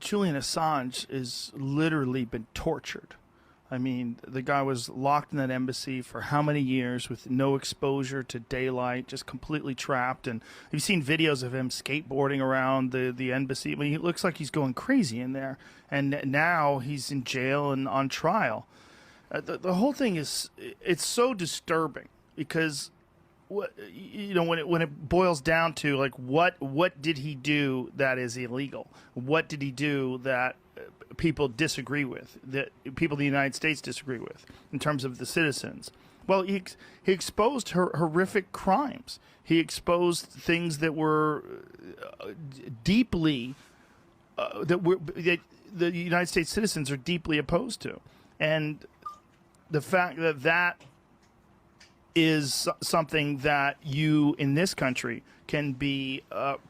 Julian Assange is literally been tortured. I mean, the guy was locked in that embassy for how many years with no exposure to daylight, just completely trapped. And you've seen videos of him skateboarding around the embassy. I mean, he looks like he's going crazy in there. And now he's in jail and on trial. The whole thing it's so disturbing because when it boils down to like what did he do that is illegal? What did he do that people disagree with, that people in the United States disagree with in terms of the citizens? Well, he exposed horrific crimes. He exposed things that were deeply that the United States citizens are deeply opposed to, and the fact that is something that you in this country can be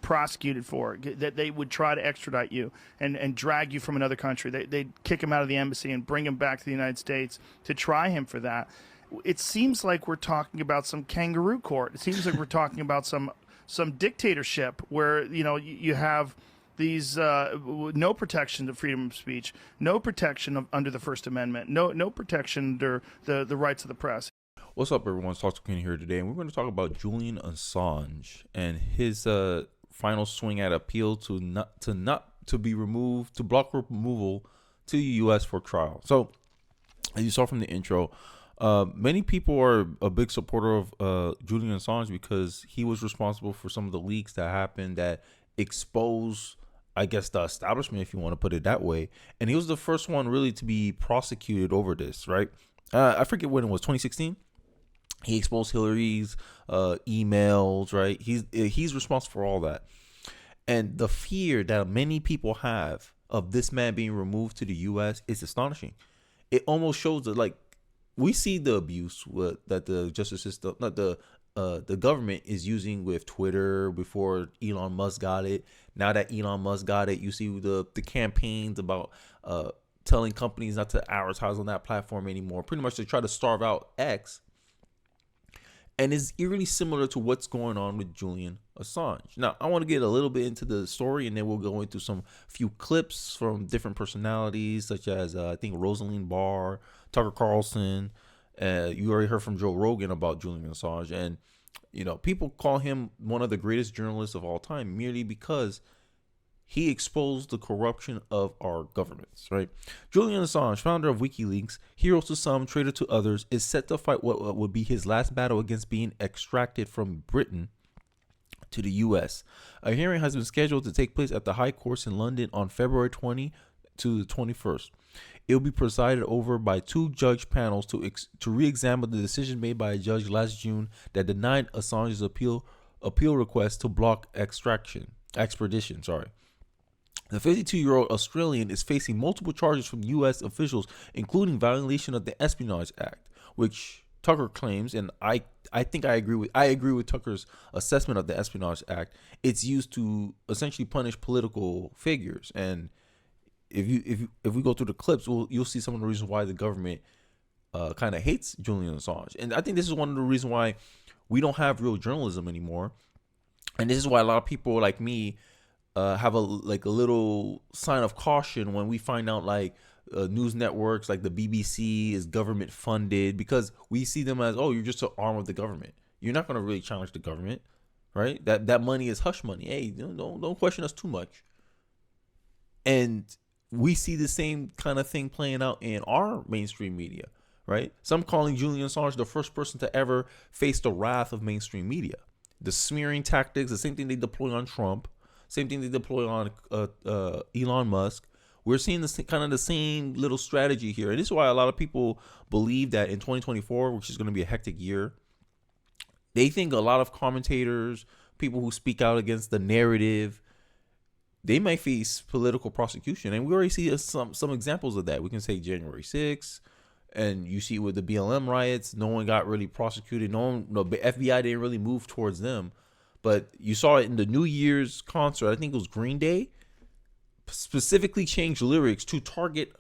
prosecuted for, that they would try to extradite you and drag you from another country. They'd kick him out of the embassy and bring him back to the United States to try him for that. It seems like we're talking about some kangaroo court. It seems like we're talking about some dictatorship where, you have these no protection of freedom of speech, no protection under the First Amendment, no protection under the rights of the press. What's up, everyone? It's Talk to Kenny here today, and we're going to talk about Julian Assange and his final swing at appeal to be removed, to block removal to the U.S. for trial. So, as you saw from the intro, many people are a big supporter of Julian Assange because he was responsible for some of the leaks that happened that exposed, I guess, the establishment, if you want to put it that way. And he was the first one really to be prosecuted over this, right? I forget when it was, 2016. He exposed Hillary's emails, right? He's responsible for all that. And the fear that many people have of this man being removed to the U.S. is astonishing. It almost shows that, like, we see the abuse that the justice system, not the government is using with Twitter before Elon Musk got it. Now that Elon Musk got it, you see the campaigns about telling companies not to advertise on that platform anymore. Pretty much to try to starve out X. And it's eerily similar to what's going on with Julian Assange. Now, I want to get a little bit into the story, and then we'll go into some few clips from different personalities, such as, I think, Rosine, Barr, Tucker Carlson. You already heard from Joe Rogan about Julian Assange. And, people call him one of the greatest journalists of all time merely because he exposed the corruption of our governments, right? Julian Assange, founder of WikiLeaks, hero to some, traitor to others, is set to fight what would be his last battle against being extracted from Britain to the U.S. A hearing has been scheduled to take place at the High Court in London on February 20 to the 21st. It will be presided over by two judge panels to re-examine the decision made by a judge last June that denied Assange's appeal request to block extradition. The 52-year-old Australian is facing multiple charges from U.S. officials, including violation of the Espionage Act, which Tucker claims, and I think I agree with Tucker's assessment of the Espionage Act. It's used to essentially punish political figures, and if we go through the clips, you'll see some of the reasons why the government kind of hates Julian Assange, and I think this is one of the reasons why we don't have real journalism anymore, and this is why a lot of people like me have a little sign of caution when we find out news networks like the BBC is government funded, because we see them as, oh, you're just an arm of the government. You're not going to really challenge the government, right? That money is hush money. Hey, don't question us too much. And we see the same kind of thing playing out in our mainstream media, right? Some calling Julian Assange the first person to ever face the wrath of mainstream media. The smearing tactics, the same thing they deploy on Trump. Same thing they deploy on Elon Musk. We're seeing the same little strategy here. And this is why a lot of people believe that in 2024, which is going to be a hectic year, they think a lot of commentators, people who speak out against the narrative, they might face political prosecution. And we already see some examples of that. We can say January 6th, and you see with the BLM riots, no one got really prosecuted. The FBI didn't really move towards them. But you saw it in the New Year's concert. I think it was Green Day. Specifically changed lyrics to target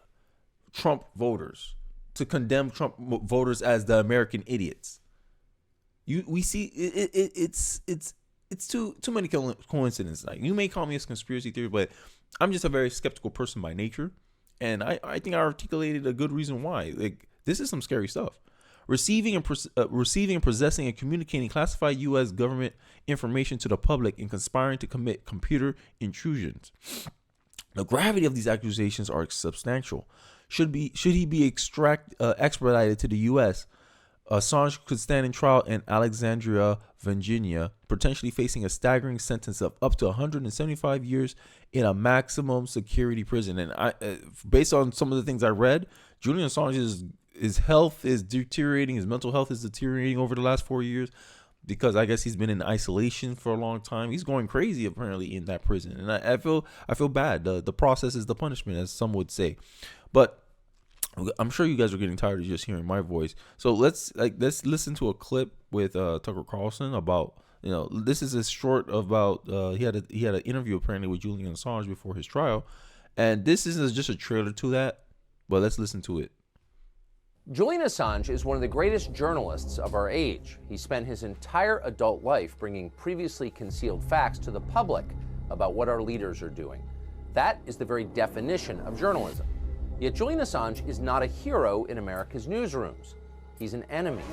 Trump voters, to condemn Trump voters as the American idiots. We see it's too many coincidences. Like, you may call me a conspiracy theory, but I'm just a very skeptical person by nature, and I think I articulated a good reason why. Like, this is some scary stuff. Receiving and possessing and communicating classified U.S. government information to the public and conspiring to commit computer intrusions. The gravity of these accusations are substantial. Should he be extradited to the U.S., Assange could stand in trial in Alexandria, Virginia, potentially facing a staggering sentence of up to 175 years in a maximum security prison. And based on some of the things I read, Julian Assange's his health is deteriorating. His mental health is deteriorating over the last 4 years because I guess he's been in isolation for a long time. He's going crazy apparently in that prison, and I feel bad. The process is the punishment, as some would say, but I'm sure you guys are getting tired of just hearing my voice. So let's listen to a clip with Tucker Carlson about, this is a short about he had an interview apparently with Julian Assange before his trial, and this isn't just a trailer to that, but let's listen to it. Julian Assange is one of the greatest journalists of our age. He spent his entire adult life bringing previously concealed facts to the public about what our leaders are doing. That is the very definition of journalism. Yet Julian Assange is not a hero in America's newsrooms. He's an enemy.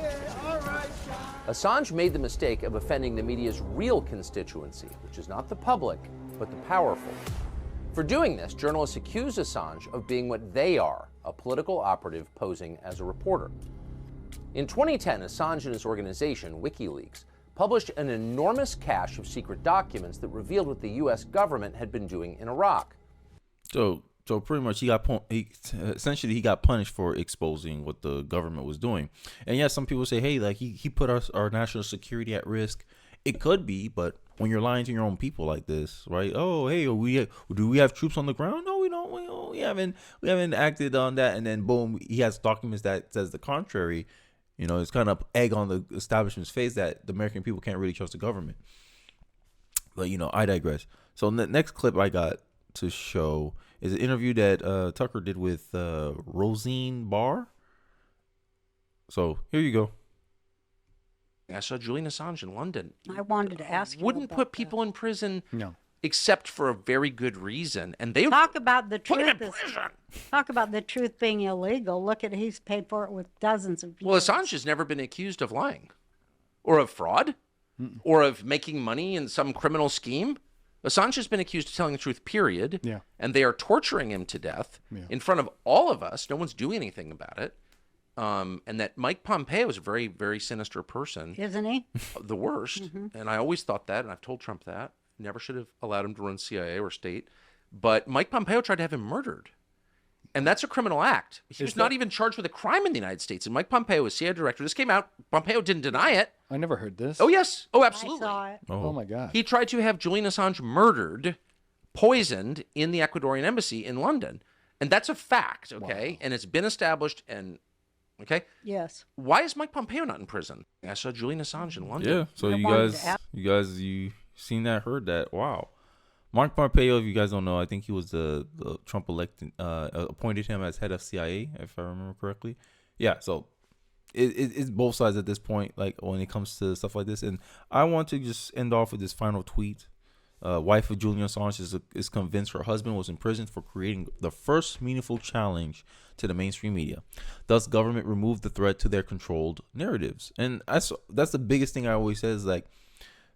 Assange made the mistake of offending the media's real constituency, which is not the public, but the powerful. For doing this, journalists accuse Assange of being what they are, a political operative posing as a reporter. In 2010, Assange and his organization, WikiLeaks, published an enormous cache of secret documents that revealed what the U.S. government had been doing in Iraq. So pretty much he got punished for exposing what the government was doing. And yeah, some people say, hey, like he put our national security at risk. It could be, but when you're lying to your own people like this, right? Oh, hey, do we have troops on the ground? No, we don't. We haven't acted on that. And then boom, he has documents that says the contrary. It's kind of egg on the establishment's face that the American people can't really trust the government. But I digress. So the next clip I got to show is an interview that Tucker did with Rosine Barr. So here you go. I saw Julian Assange in London. I wanted to ask you. Wouldn't put people in prison, except for a very good reason. And they talk about the put him in truth. prison. Talk about the truth being illegal. Look at he's paid for it with dozens of years. Well, Assange has never been accused of lying, or of fraud, or of making money in some criminal scheme. Assange has been accused of telling the truth, period. Yeah. And they are torturing him to death in front of all of us. No one's doing anything about it. And that Mike Pompeo is a very, very sinister person. Isn't he? The worst. And I always thought that, and I've told Trump that. Never should have allowed him to run CIA or state. But Mike Pompeo tried to have him murdered. And that's a criminal act. He was not even charged with a crime in the United States. And Mike Pompeo was CIA director. This came out. Pompeo didn't deny it. I never heard this. Oh, yes. Oh, absolutely. I saw it. Oh my God. He tried to have Julian Assange murdered, poisoned in the Ecuadorian embassy in London. And that's a fact, okay? Wow. And it's been established and... Okay. Yes. Why is Mike Pompeo not in prison? I saw Julian Assange in London. Yeah. So you seen that, heard that? Wow. Mike Pompeo, if you guys don't know, I think he was the Trump appointed him as head of CIA, if I remember correctly. Yeah. So it's both sides at this point, like when it comes to stuff like this. And I want to just end off with this final tweet. Wife of Julian Assange is convinced her husband was in prison for creating the first meaningful challenge to the mainstream media. Thus, government removed the threat to their controlled narratives. And that's the biggest thing I always say is like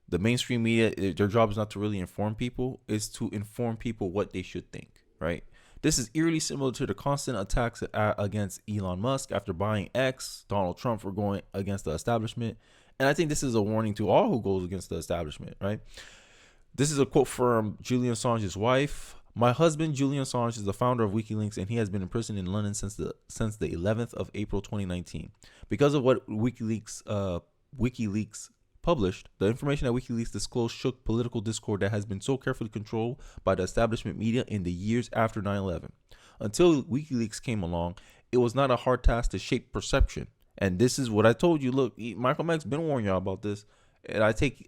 the mainstream media, their job is not to really inform people, it's to inform people what they should think, right? This is eerily similar to the constant attacks against Elon Musk after buying X, Donald Trump for going against the establishment. And I think this is a warning to all who goes against the establishment, right? This is a quote from Julian Assange's wife. My husband, Julian Assange, is the founder of WikiLeaks, and he has been in prison in London since the 11th of April 2019. Because of what WikiLeaks published, the information that WikiLeaks disclosed shook political discord that has been so carefully controlled by the establishment media in the years after 9/11. Until WikiLeaks came along, it was not a hard task to shape perception. And this is what I told you. Look, Michael Mack's been warning y'all about this, and I take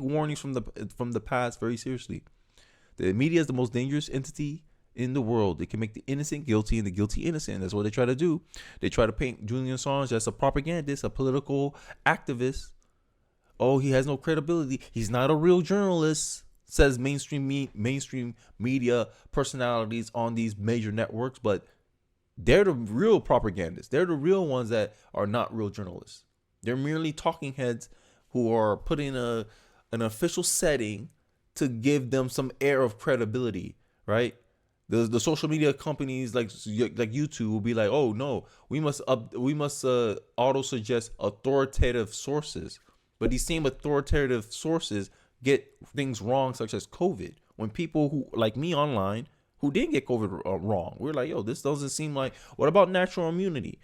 warnings from the past very seriously. The media is the most dangerous entity in the world. It can make the innocent guilty and the guilty innocent. That's what they try to do. They try to paint Julian Assange as a propagandist, a political activist. Oh, he has no credibility. He's not a real journalist. says mainstream media personalities on these major networks, but they're the real propagandists. They're the real ones that are not real journalists. They're merely talking heads who are put in an official setting to give them some air of credibility, right? The social media companies like YouTube will be like, oh no, we must auto suggest authoritative sources, but these same authoritative sources get things wrong, such as COVID. When people who like me online who didn't get COVID wrong, we're like, yo, this doesn't seem like. What about natural immunity?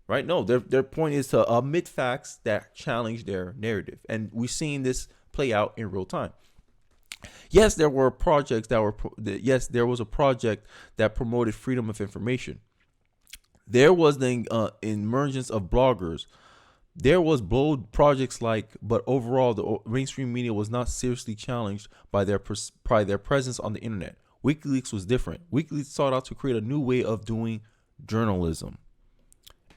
Right? No, their point is to omit facts that challenge their narrative, and we've seen this play out in real time. Yes, there were projects that were. Yes, there was a project that promoted freedom of information. There was the emergence of bloggers. There was bold projects but overall, the mainstream media was not seriously challenged by their presence on the internet. WikiLeaks was different. WikiLeaks sought out to create a new way of doing journalism,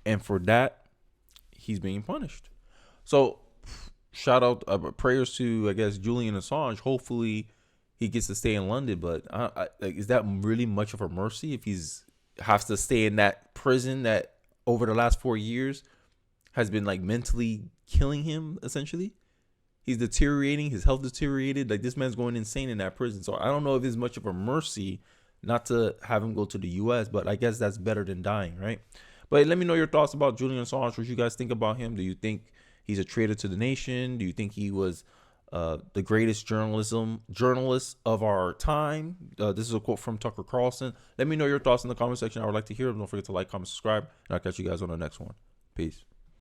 and for that, he's being punished. So, shout out, prayers to, I guess, Julian Assange. Hopefully, he gets to stay in London. But is that really much of a mercy if he's has to stay in that prison that over the last 4 years has been like mentally killing him? Essentially, he's deteriorating. His health deteriorated. Like, this man's going insane in that prison. So I don't know if it's much of a mercy not to have him go to the U.S. But I guess that's better than dying, right? But let me know your thoughts about Julian Assange. What you guys think about him? Do you think he's a traitor to the nation? Do you think he was the greatest journalist of our time? This is a quote from Tucker Carlson. Let me know your thoughts in the comment section. I would like to hear them. Don't forget to like, comment, subscribe, and I'll catch you guys on the next one. Peace.